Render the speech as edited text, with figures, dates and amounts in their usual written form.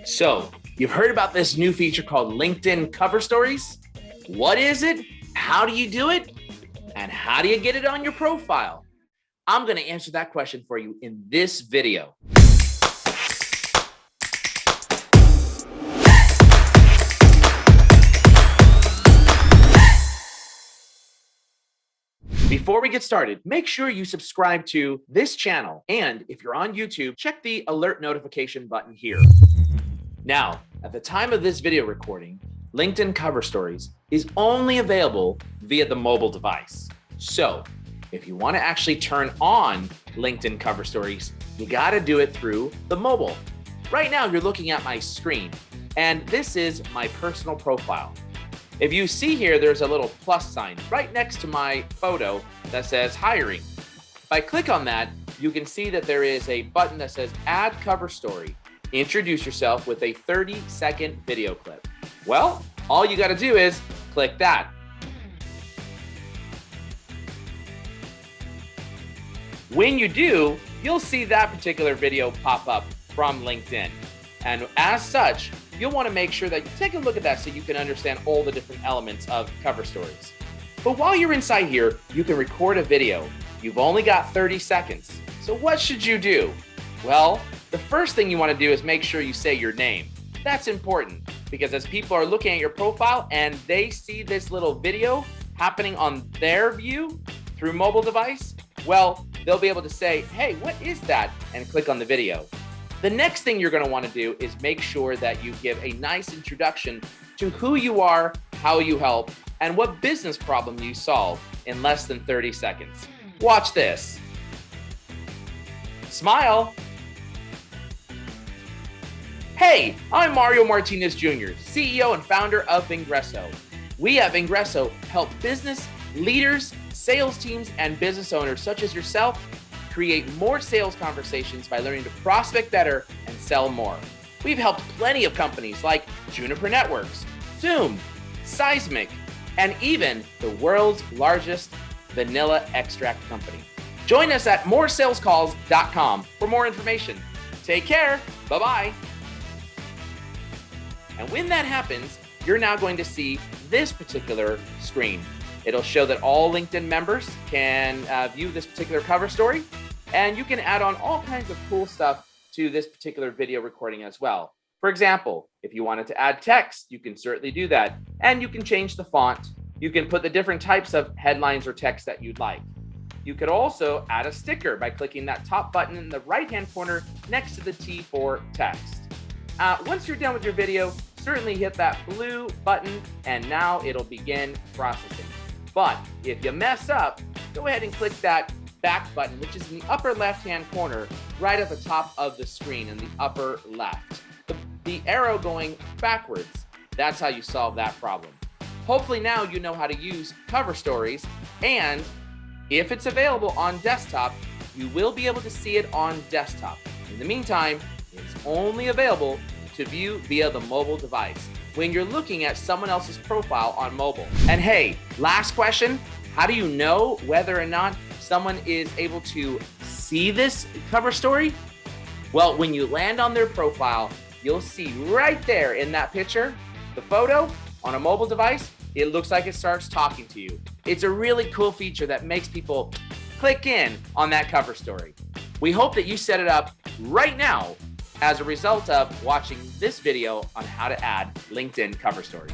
So, you've heard about this new feature called LinkedIn Cover Stories? What is it? How do you do it? And how do you get it on your profile? I'm going to answer that question for you in this video. Before we get started, make sure you subscribe to this channel. And if you're on YouTube, check the alert notification button here. Now, at the time of this video recording, LinkedIn Cover Stories is only available via the mobile device. So if you want to actually turn on LinkedIn Cover Stories, you got to do it through the mobile. Right now, you're looking at my screen, and this is my personal profile. If you see here, there's a little plus sign right next to my photo that says hiring. If I click on that, you can see that there is a button that says add cover story. Introduce yourself with a 30-second video clip. Well, all you got to do is click that. When you do, you'll see that particular video pop up from LinkedIn. And as such, you'll want to make sure that you take a look at that so you can understand all the different elements of cover stories. But while you're inside here, you can record a video. You've only got 30 seconds. So what should you do? Well, the first thing you want to do is make sure you say your name. That's important because as people are looking at your profile and they see this little video happening on their view through mobile device, well, they'll be able to say, hey, what is that? And click on the video. The next thing you're going to want to do is make sure that you give a nice introduction to who you are, how you help, and what business problem you solve in less than 30 seconds. Watch this. Smile. Hey, I'm Mario Martinez Jr., CEO and founder of Vengreso. We at Vengreso help business leaders, sales teams, and business owners such as yourself create more sales conversations by learning to prospect better and sell more. We've helped plenty of companies like Juniper Networks, Zoom, Seismic, and even the world's largest vanilla extract company. Join us at moresalescalls.com for more information. Take care. Bye-bye. And when that happens, you're now going to see this particular screen. It'll show that all LinkedIn members can view this particular cover story, and you can add on all kinds of cool stuff to this particular video recording as well. For example, if you wanted to add text, you can certainly do that. And you can change the font. You can put the different types of headlines or text that you'd like. You could also add a sticker by clicking that top button in the right-hand corner next to the T for text. Once you're done with your video, certainly hit that blue button, and now it'll begin processing. But if you mess up, go ahead and click that back button, which is in the upper left-hand corner, right at the top of the screen in the upper left. The arrow going backwards, that's how you solve that problem. Hopefully now you know how to use cover stories, and if it's available on desktop, you will be able to see it on desktop. In the meantime, it's only available to view via the mobile device when you're looking at someone else's profile on mobile. And hey, last question, how do you know whether or not someone is able to see this cover story? Well, when you land on their profile, you'll see right there in that picture, the photo on a mobile device, it looks like it starts talking to you. It's a really cool feature that makes people click in on that cover story. We hope that you set it up right now as a result of watching this video on how to add LinkedIn cover stories.